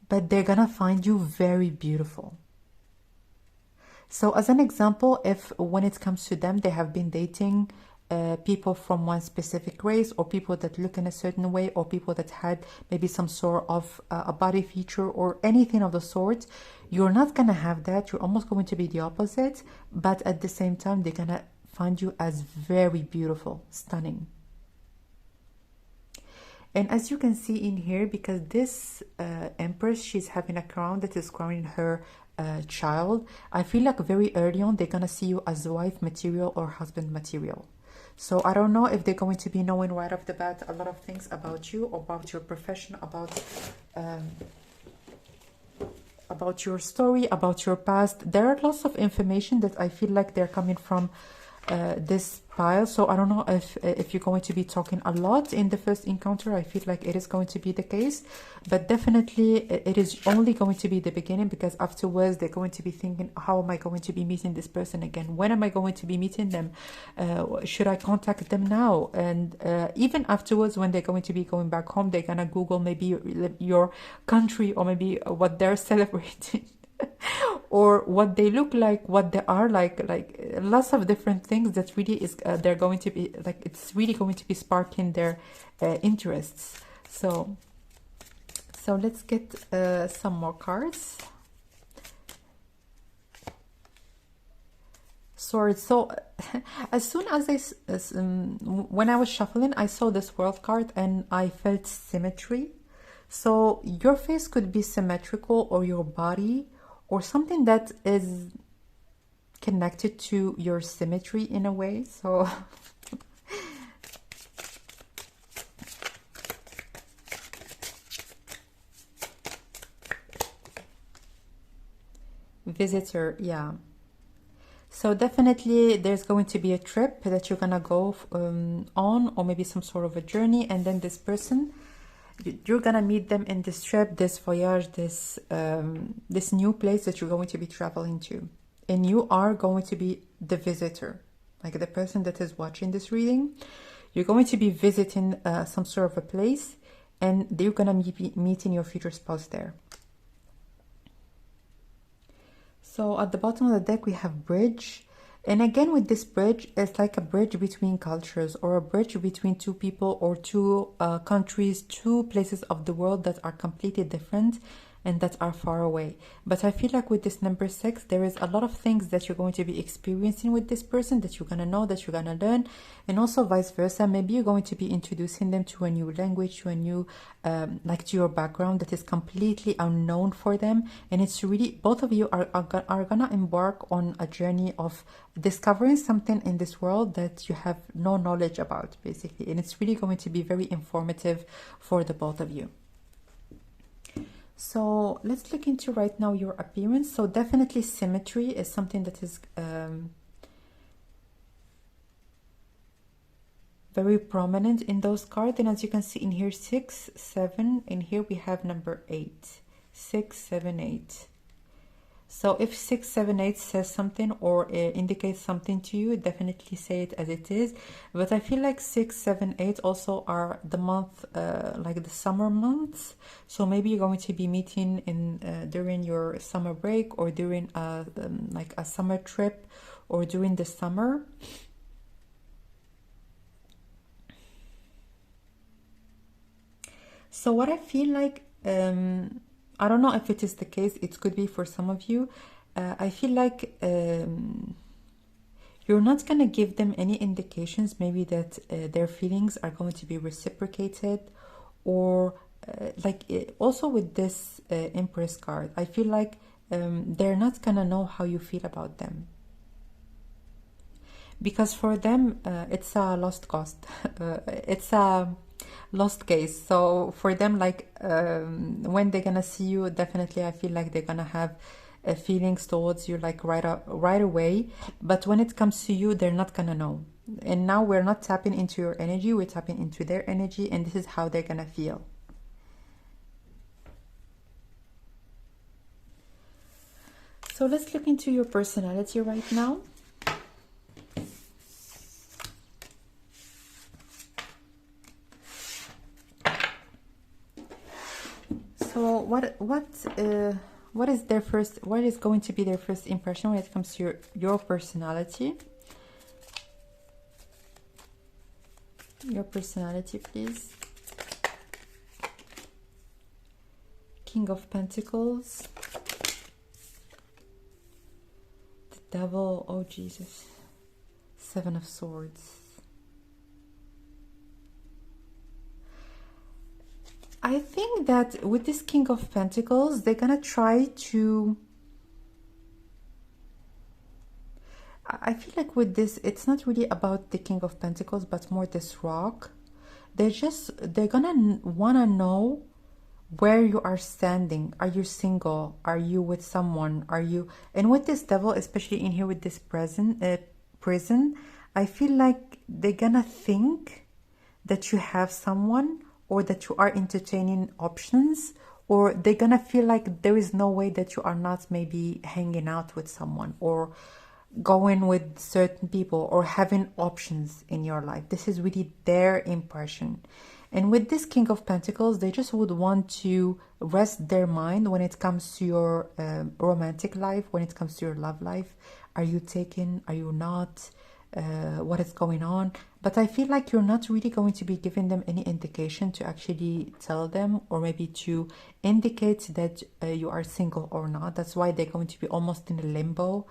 but they're gonna find you very beautiful. So as an example, if when it comes to them, they have been dating people from one specific race, or people that look in a certain way, or people that had maybe some sort of a body feature or anything of the sort, you're not gonna have that. You're almost going to be the opposite, but at the same time, they're gonna find you as very beautiful, stunning. And as you can see in here, because this Empress, she's having a crown that is crowning her child, I feel like very early on they're gonna see you as wife material or husband material. So I don't know if they're going to be knowing right off the bat a lot of things about you, about your profession, about your story, about your past. There are lots of information that I feel like they're coming from this pile. So I don't know if you're going to be talking a lot in the first encounter. I feel like it is going to be the case, but definitely it is only going to be the beginning, because afterwards they're going to be thinking, how am I going to be meeting this person again? When am I going to be meeting them? Should I contact them now? And even afterwards, when they're going to be going back home, they're gonna Google maybe your country, or maybe what they're celebrating. Or what they look like, what they are like lots of different things that really is they're going to be like, it's really going to be sparking their interests. So let's get some more cards. Swords. So as soon as when I was shuffling, I saw this World card and I felt symmetry. So your face could be symmetrical, or your body, or something that is connected to your symmetry in a way. So visitor, yeah. So definitely there's going to be a trip that you're gonna go on, or maybe some sort of a journey, and then this person, you're gonna meet them in this trip, this voyage, this new place that you're going to be traveling to, and you are going to be the visitor, like the person that is watching this reading. You're going to be visiting some sort of a place, and you're gonna be meeting your future spouse there. So at the bottom of the deck we have bridge. And again, with this bridge, it's like a bridge between cultures, or a bridge between two people, or two countries, two places of the world that are completely different and that are far away. But I feel like with this number 6, there is a lot of things that you're going to be experiencing with this person, that you're going to know, that you're going to learn, and also vice versa. Maybe you're going to be introducing them to a new language, to a new, like to your background that is completely unknown for them. And it's really, both of you are going to embark on a journey of discovering something in this world that you have no knowledge about, basically. And it's really going to be very informative for the both of you. So let's look into right now your appearance. So definitely symmetry is something that is very prominent in those cards. And as you can see in here, 6, 7, in here we have number 8, 6, 7, 8. So if 6, 7, 8 says something, or indicates something to you, definitely say it as it is. But I feel like 6, 7, 8 also are the month, like the summer months. So maybe you're going to be meeting in during your summer break, or during like a summer trip, or during the summer. So what I feel like, I don't know if it is the case, it could be for some of you. I feel like you're not going to give them any indications, maybe that their feelings are going to be reciprocated, or also with this Empress card, I feel like they're not going to know how you feel about them. Because for them, it's a lost cause. It's a lost case. So for them, like when they're gonna see you, definitely I feel like they're gonna have feelings towards you, like right away. But when it comes to you, they're not gonna know. And now we're not tapping into your energy, we're tapping into their energy, and this is how they're gonna feel. So let's look into your personality right now. So what is going to be their first impression when it comes to your personality? Your personality, please. King of Pentacles. The Devil. Oh, Jesus. 7 of Swords. I think that with this King of Pentacles, they're gonna try to... I feel like with this, it's not really about the King of Pentacles, but more this rock. They're gonna wanna know where you are standing. Are you single? Are you with someone? Are you... And with this devil, especially in here with this prison, I feel like they're gonna think that you have someone, or that you are entertaining options, or they're gonna feel like there is no way that you are not maybe hanging out with someone, or going with certain people, or having options in your life. This is really their impression. And with this King of Pentacles, they just would want to rest their mind when it comes to your romantic life, when it comes to your love life. Are you taken? Are you not? What is going on? But I feel like you're not really going to be giving them any indication to actually tell them, or maybe to indicate that you are single or not. That's why they're going to be almost in a limbo.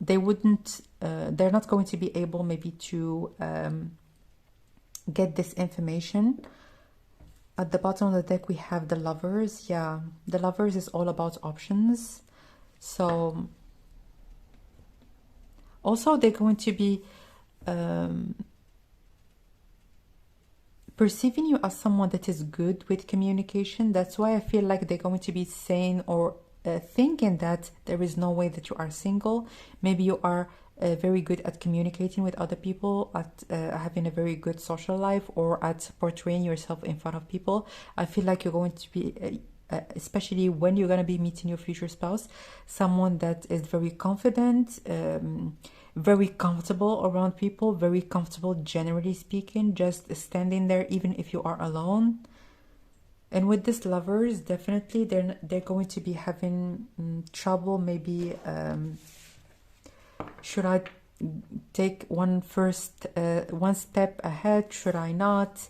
They wouldn't, they're not going to be able maybe to get this information. At the bottom of the deck, we have the Lovers. Yeah, the Lovers is all about options. So also they're going to be perceiving you as someone that is good with communication. That's why I feel like they're going to be saying, or thinking that there is no way that you are single. Maybe you are very good at communicating with other people, at having a very good social life, or at portraying yourself in front of people. I feel like you're going to be, especially when you're going to be meeting your future spouse, someone that is very confident, very comfortable around people, very comfortable generally speaking, just standing there even if you are alone. And with this Lovers, definitely they're going to be having trouble. Maybe should I take one step ahead? Should I not?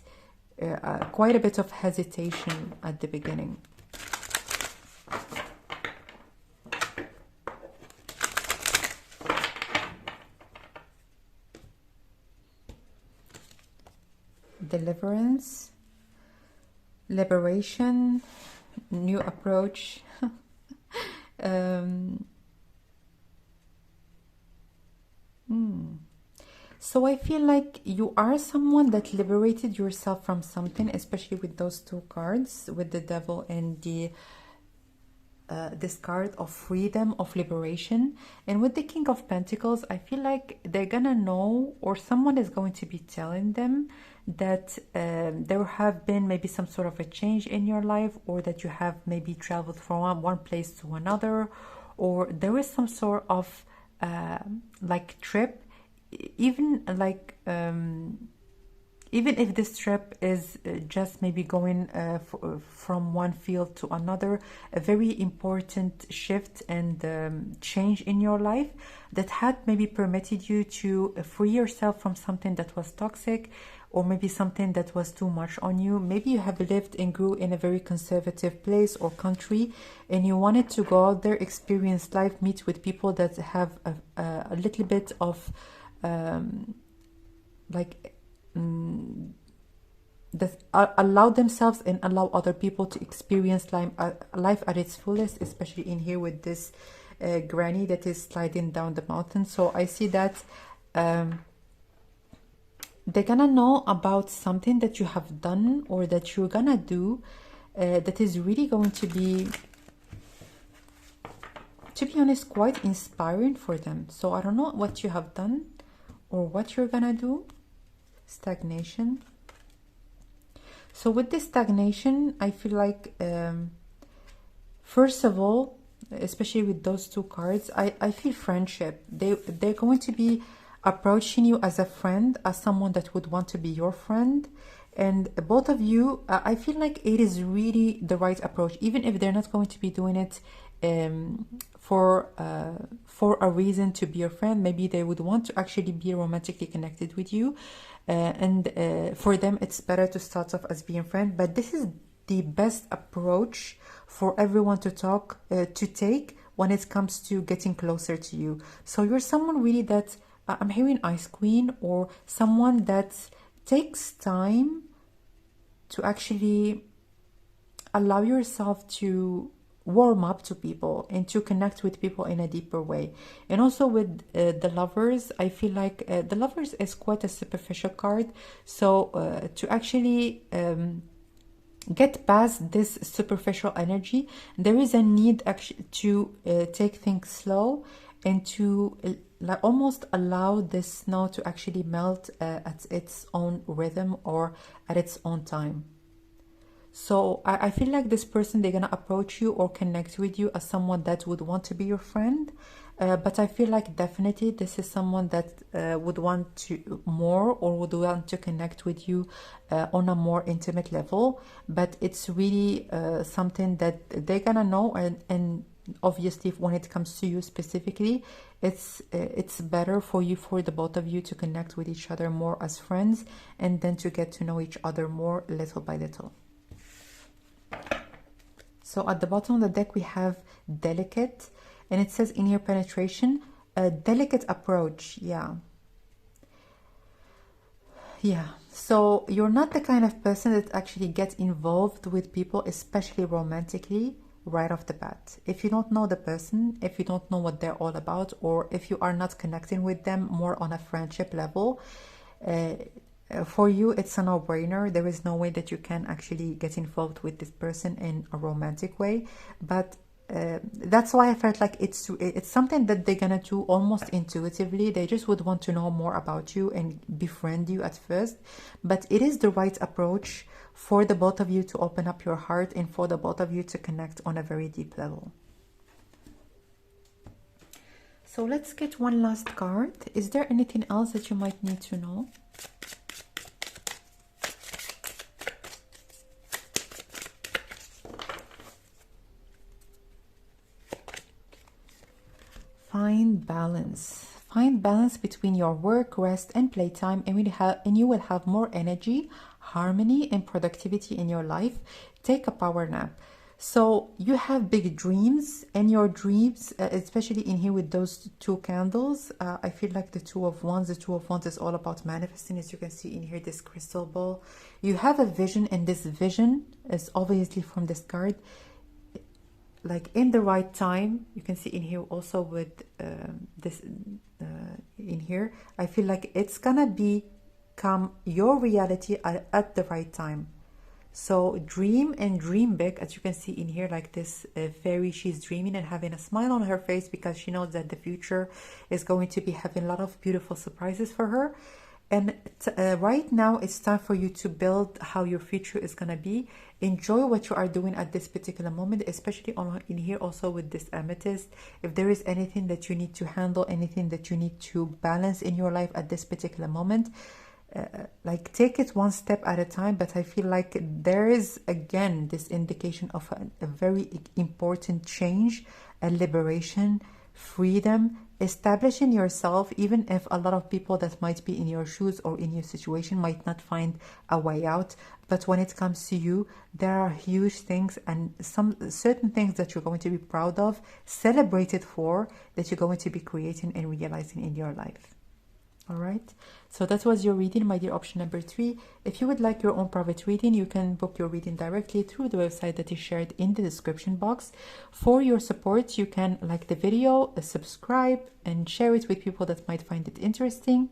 Quite a bit of hesitation at the beginning. Deliverance, liberation, new approach. So I feel like you are someone that liberated yourself from something, especially with those two cards, with the Devil and the this card of freedom, of liberation. And with the King of Pentacles, I feel like they're gonna know, or someone is going to be telling them that there have been maybe some sort of a change in your life, or that you have maybe traveled from one place to another, or there is some sort of like trip, even like even if this trip is just maybe going from one field to another, a very important shift and change in your life that had maybe permitted you to free yourself from something that was toxic, or maybe something that was too much on you. Maybe you have lived and grew in a very conservative place or country, and you wanted to go out there, experience life, meet with people that have a little bit of that allow themselves and allow other people to experience life at its fullest, especially in here with this granny that is sliding down the mountain. So I see that they're gonna know about something that you have done, or that you're gonna do, that is really going to be honest, quite inspiring for them. So I don't know what you have done or what you're gonna do. Stagnation. So with this stagnation, I feel like first of all, especially with those two cards, I feel friendship. They're going to be approaching you as a friend, as someone that would want to be your friend. And both of you, I feel like it is really the right approach, even if they're not going to be doing it for a reason to be your friend. Maybe they would want to actually be romantically connected with you, and for them it's better to start off as being friend. But this is the best approach for everyone to take when it comes to getting closer to you. So you're someone really that I'm hearing Ice Queen, or someone that takes time to actually allow yourself to warm up to people and to connect with people in a deeper way. And also with the lovers, I feel like the lovers is quite a superficial card. So to actually get past this superficial energy, there is a need actually to take things slow and to almost allow this snow to actually melt at its own rhythm or at its own time. So I feel like this person, they're gonna approach you or connect with you as someone that would want to be your friend. But I feel like definitely this is someone that would want to more or would want to connect with you on a more intimate level. But it's really something that they're gonna know, and obviously when it comes to you specifically, it's better for you, for the both of you, to connect with each other more as friends, and then to get to know each other more little by little. So at the bottom of the deck we have delicate, and it says in here penetration, a delicate approach. Yeah, so you're not the kind of person that actually gets involved with people, especially romantically, right off the bat. If you don't know the person, if you don't know what they're all about, or if you are not connecting with them more on a friendship level, for you it's a no-brainer. There is no way that you can actually get involved with this person in a romantic way. But that's why I felt like it's something that they're gonna do almost intuitively. They just would want to know more about you and befriend you at first. But it is the right approach for the both of you to open up your heart and for the both of you to connect on a very deep level. So let's get one last card. Is there anything else that you might need to know? Find balance. Find balance between your work, rest, and playtime, and you will have more energy, harmony, and productivity in your life. Take a power nap. So you have big dreams, and your dreams, especially in here with those two candles, I feel like the Two of Wands. The Two of Wands is all about manifesting, as you can see in here, this crystal ball. You have a vision, and this vision is obviously from this card, like in the right time. You can see in here also with this in here, I feel like it's gonna become your reality at the right time. So dream and dream big, as you can see in here, like this fairy, she's dreaming and having a smile on her face because she knows that the future is going to be having a lot of beautiful surprises for her. And right now it's time for you to build how your future is going to be. Enjoy what you are doing at this particular moment, especially in here also with this amethyst. If there is anything that you need to handle, anything that you need to balance in your life at this particular moment, like take it one step at a time. But I feel like there is again this indication of a very important change, a liberation, freedom, establishing yourself, even if a lot of people that might be in your shoes or in your situation might not find a way out. But when it comes to you, there are huge things and some certain things that you're going to be proud of, celebrated for, that you're going to be creating and realizing in your life. All right, so that was your reading, my dear option number 3. If you would like your own private reading, you can book your reading directly through the website that is shared in the description box. For your support, you can like the video, subscribe, and share it with people that might find it interesting.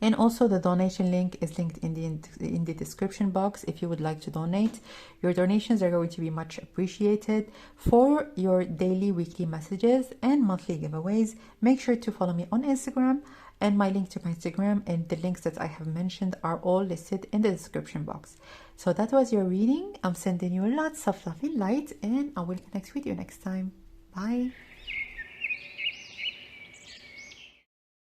And also the donation link is linked in the description box if you would like to donate. Your donations are going to be much appreciated. For your daily, weekly messages and monthly giveaways, make sure to follow me on Instagram, and my link to my Instagram and the links that I have mentioned are all listed in the description box. So that was your reading. I'm sending you lots of love and light, and I will connect with you next time. Bye.